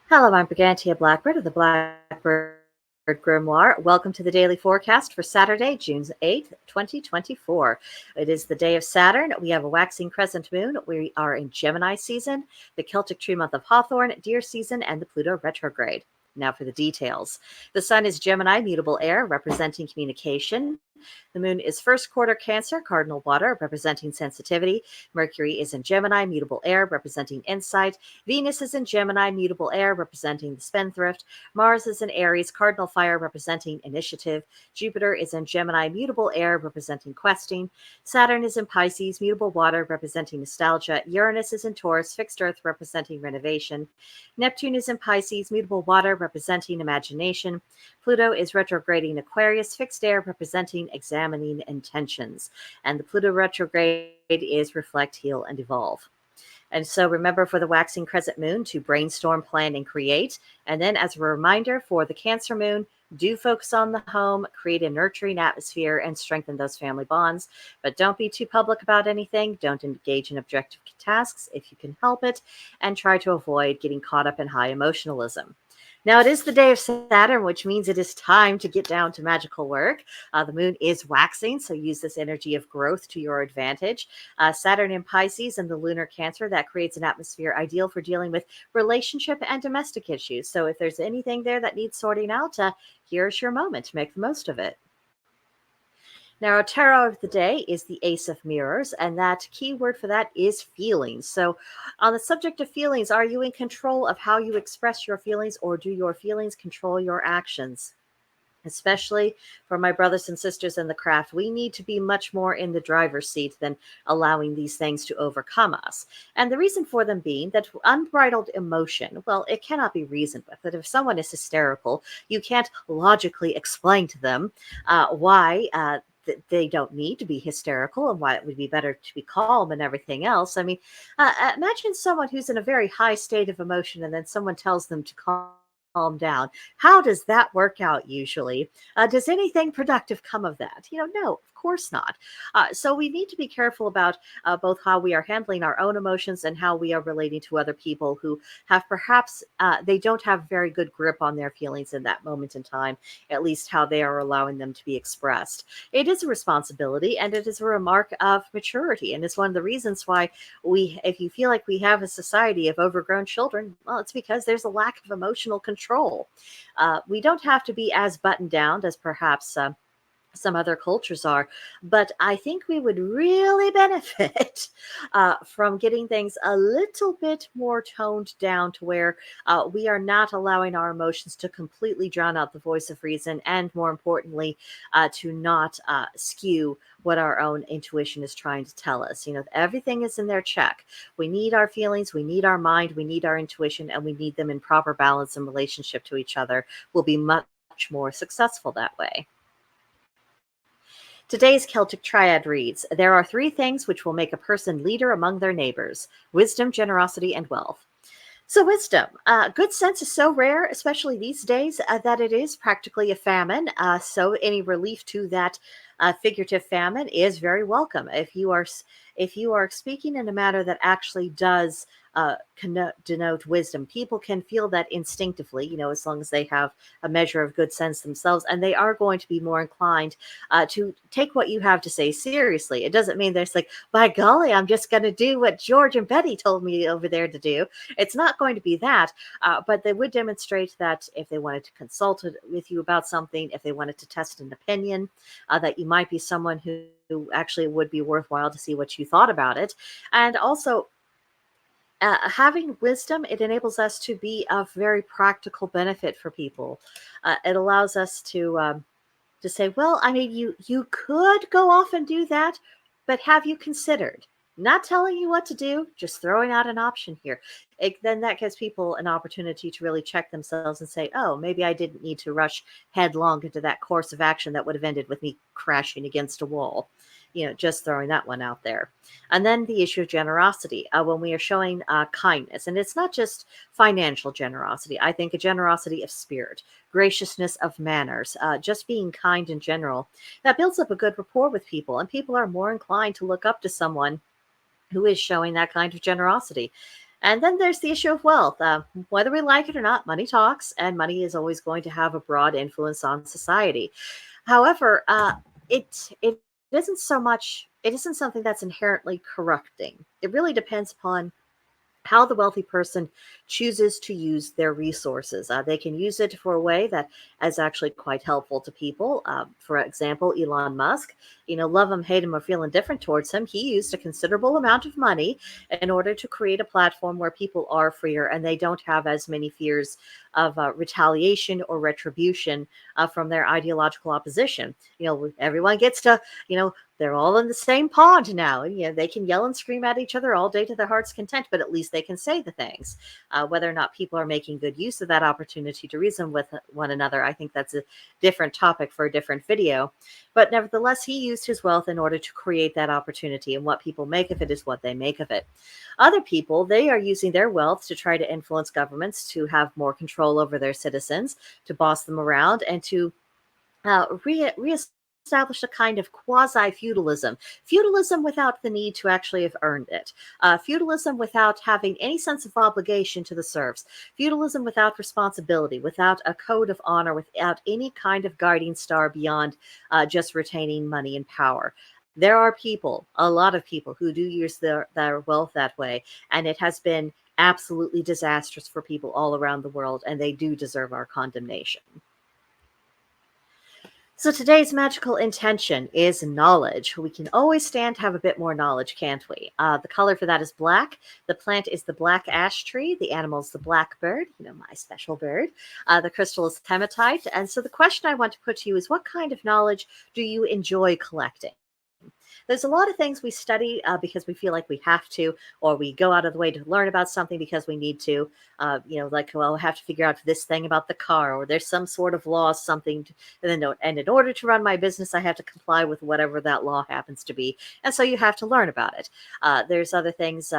Hello, I'm Brigantia Blackbird of the Blackbird Grimoire. Welcome to the daily forecast for Saturday, June 8th, 2024. It is the day of Saturn. We have a waxing crescent moon. We are in Gemini season, the Celtic tree month of Hawthorn, deer season, and the Pluto retrograde. Now for the details. The sun is Gemini, mutable air, representing communication. The moon is first quarter Cancer, cardinal water, representing sensitivity. Mercury is in Gemini, mutable air, representing insight. Venus is in Gemini, mutable air, representing the spendthrift. Mars is in Aries, cardinal fire, representing initiative. Jupiter is in Gemini, mutable air, representing questing. Saturn is in Pisces, mutable water, representing nostalgia. Uranus is in Taurus, fixed earth, representing renovation. Neptune is in Pisces, mutable water, representing imagination. Pluto is retrograding Aquarius, fixed air, representing examining intentions. And the Pluto retrograde is reflect, heal, and evolve. And so remember for the waxing crescent moon to brainstorm, plan, and create. And then as a reminder for the Cancer moon, do focus on the home, create a nurturing atmosphere, and strengthen those family bonds. But don't be too public about anything. Don't engage in objective tasks if you can help it, and try to avoid getting caught up in high emotionalism. Now, it is the day of Saturn, which means it is time to get down to magical work. The moon is waxing, so use this energy of growth to your advantage. Saturn in Pisces and the lunar Cancer, that creates an atmosphere ideal for dealing with relationship and domestic issues. So if there's anything there that needs sorting out, here's your moment. Make the most of it. Now, our tarot of the day is the Ace of Mirrors, and that key word for that is feelings. So, on the subject of feelings, are you in control of how you express your feelings, or do your feelings control your actions? Especially for my brothers and sisters in the craft, we need to be much more in the driver's seat than allowing these things to overcome us. And the reason for them being that unbridled emotion, well, it cannot be reasoned with. That if someone is hysterical, you can't logically explain to them why. They don't need to be hysterical and why it would be better to be calm and everything else. I mean, imagine someone who's in a very high state of emotion and then someone tells them to calm down. How does that work out usually? Does anything productive come of that? No, of course not. So we need to be careful about both how we are handling our own emotions and how we are relating to other people who have perhaps they don't have very good grip on their feelings in that moment in time, at least how they are allowing them to be expressed. It is a responsibility and it is a remark of maturity. And it's one of the reasons why if you feel like we have a society of overgrown children, well, it's because there's a lack of emotional control. We don't have to be as buttoned down as perhaps some other cultures are, but I think we would really benefit from getting things a little bit more toned down to where we are not allowing our emotions to completely drown out the voice of reason, and more importantly, to not skew what our own intuition is trying to tell us. Everything is in their check. We need our feelings, we need our mind, we need our intuition, and we need them in proper balance in relationship to each other. We'll be much more successful that way. Today's Celtic Triad reads: There are three things which will make a person leader among their neighbors: wisdom, generosity, and wealth. So, wisdom. Good sense is so rare, especially these days, that it is practically a famine. So, any relief to that figurative famine is very welcome. If you are speaking in a manner that actually does denote wisdom, people can feel that instinctively. As long as they have a measure of good sense themselves, and they are going to be more inclined to take what you have to say seriously. It doesn't mean there's like, by golly, I'm just going to do what George and Betty told me over there to do. It's not going to be that, but they would demonstrate that if they wanted to consult with you about something, if they wanted to test an opinion, that you might be someone who actually would be worthwhile to see what you thought about it. And also, having wisdom, it enables us to be of very practical benefit for people. It allows us to say, well, I mean, you could go off and do that, but have you considered? Not telling you what to do, just throwing out an option here. Then that gives people an opportunity to really check themselves and say, oh, maybe I didn't need to rush headlong into that course of action that would have ended with me crashing against a wall. Just throwing that one out there. And then the issue of generosity, when we are showing kindness, and it's not just financial generosity. I think a generosity of spirit, graciousness of manners, just being kind in general, that builds up a good rapport with people, and people are more inclined to look up to someone who is showing that kind of generosity. And then there's the issue of wealth. Whether we like it or not, money talks, and money is always going to have a broad influence on society. However, it isn't so much. It isn't something that's inherently corrupting. It really depends upon how the wealthy person chooses to use their resources. They can use it for a way that is actually quite helpful to people. For example, Elon Musk, love him, hate him, or feel indifferent towards him, he used a considerable amount of money in order to create a platform where people are freer and they don't have as many fears of retaliation or retribution from their ideological opposition. Everyone gets to, they're all in the same pond now. And, they can yell and scream at each other all day to their heart's content, but at least they can say the things. Whether or not people are making good use of that opportunity to reason with one another, I think that's a different topic for a different video. But nevertheless, he used his wealth in order to create that opportunity, and what people make of it is what they make of it. Other people, they are using their wealth to try to influence governments to have more control over their citizens, to boss them around, and to reestablish a kind of quasi-feudalism. Feudalism without the need to actually have earned it. Feudalism without having any sense of obligation to the serfs. Feudalism without responsibility, without a code of honor, without any kind of guiding star beyond just retaining money and power. There are people, a lot of people, who do use their wealth that way, and it has been absolutely disastrous for people all around the world, and they do deserve our condemnation. So today's magical intention is knowledge. We can always stand to have a bit more knowledge, can't we? The color for that is black. The plant is the black ash tree. The animal is the blackbird, my special bird. The crystal is hematite. And so the question I want to put to you is, what kind of knowledge do you enjoy collecting? There's a lot of things we study because we feel like we have to, or we go out of the way to learn about something because we need to. Like, well, I have to figure out this thing about the car, or there's some sort of law, something, and in order to run my business, I have to comply with whatever that law happens to be. And so you have to learn about it. There's other things.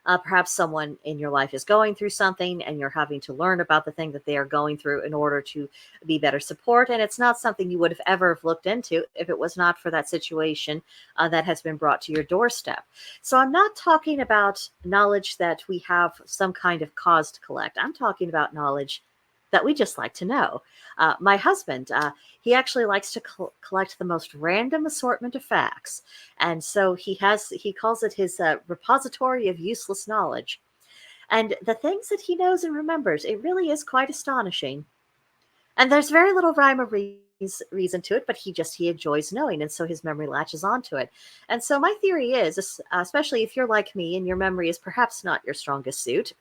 Perhaps someone in your life is going through something and you're having to learn about the thing that they are going through in order to be better support. And it's not something you would have ever looked into if it was not for that situation that has been brought to your doorstep. So I'm not talking about knowledge that we have some kind of cause to collect. I'm talking about knowledge that we just like to know. My husband, he actually likes to collect the most random assortment of facts. And so he calls it his repository of useless knowledge. And the things that he knows and remembers, it really is quite astonishing. And there's very little rhyme or reason to it, but he enjoys knowing, and so his memory latches onto it. And so my theory is, especially if you're like me and your memory is perhaps not your strongest suit,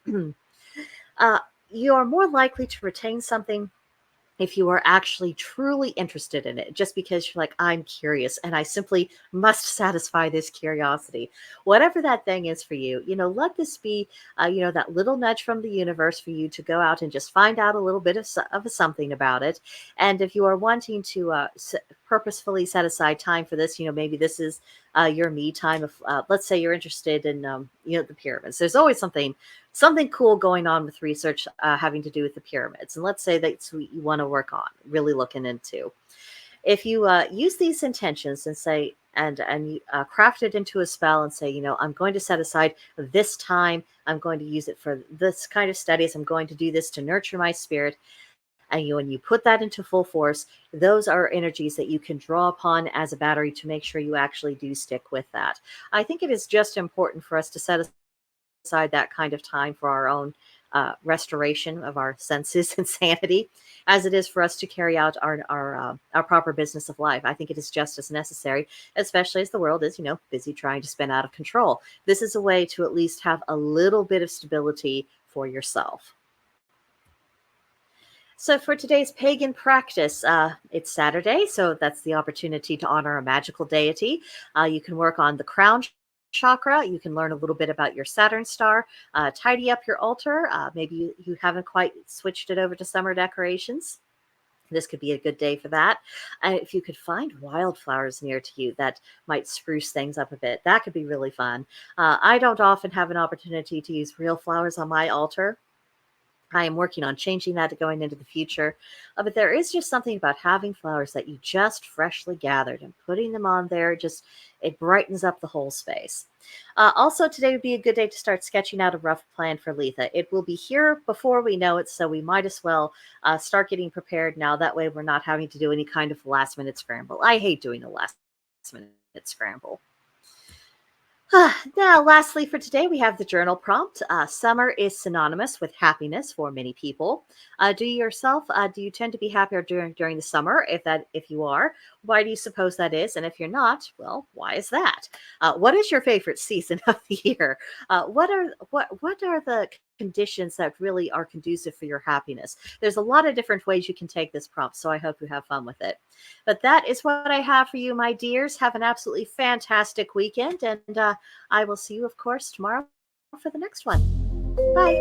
uh, you are more likely to retain something if you are actually truly interested in it, just because you're like, I'm curious and I simply must satisfy this curiosity. Whatever that thing is for you, let this be, that little nudge from the universe for you to go out and just find out a little bit of something about it. And if you are wanting to purposefully set aside time for this, maybe this is your me time. Of let's say you're interested in, the pyramids. There's always something cool going on with research having to do with the pyramids. And let's say that's what you want to work on, really looking into. If you use these intentions and say, and you craft it into a spell and say, I'm going to set aside this time. I'm going to use it for this kind of studies. I'm going to do this to nurture my spirit. And when you put that into full force, those are energies that you can draw upon as a battery to make sure you actually do stick with that. I think it is just important for us to set aside that kind of time for our own restoration of our senses and sanity, as it is for us to carry out our proper business of life. I think it is just as necessary, especially as the world is, busy trying to spin out of control. This is a way to at least have a little bit of stability for yourself. So for today's pagan practice, it's Saturday, so that's the opportunity to honor a magical deity. You can work on the crown chakra. You can learn a little bit about your Saturn star, tidy up your altar. Maybe you haven't quite switched it over to summer decorations. This could be a good day for that. If you could find wildflowers near to you that might spruce things up a bit, that could be really fun. I don't often have an opportunity to use real flowers on my altar. I am working on changing that going into the future. But there is just something about having flowers that you just freshly gathered and putting them on there. It brightens up the whole space. Also, today would be a good day to start sketching out a rough plan for Letha. It will be here before we know it, so we might as well start getting prepared now. That way, we're not having to do any kind of last minute scramble. I hate doing a last minute scramble. Now, lastly, for today, we have the journal prompt. Summer is synonymous with happiness for many people. Do you tend to be happier during the summer? If you are, why do you suppose that is? And if you're not, well, why is that? What is your favorite season of the year? What are the conditions that really are conducive for your happiness? There's a lot of different ways you can take this prompt, so I hope you have fun with it. But that is what I have for you, my dears. Have an absolutely fantastic weekend, and I will see you, of course, tomorrow for the next one. Bye.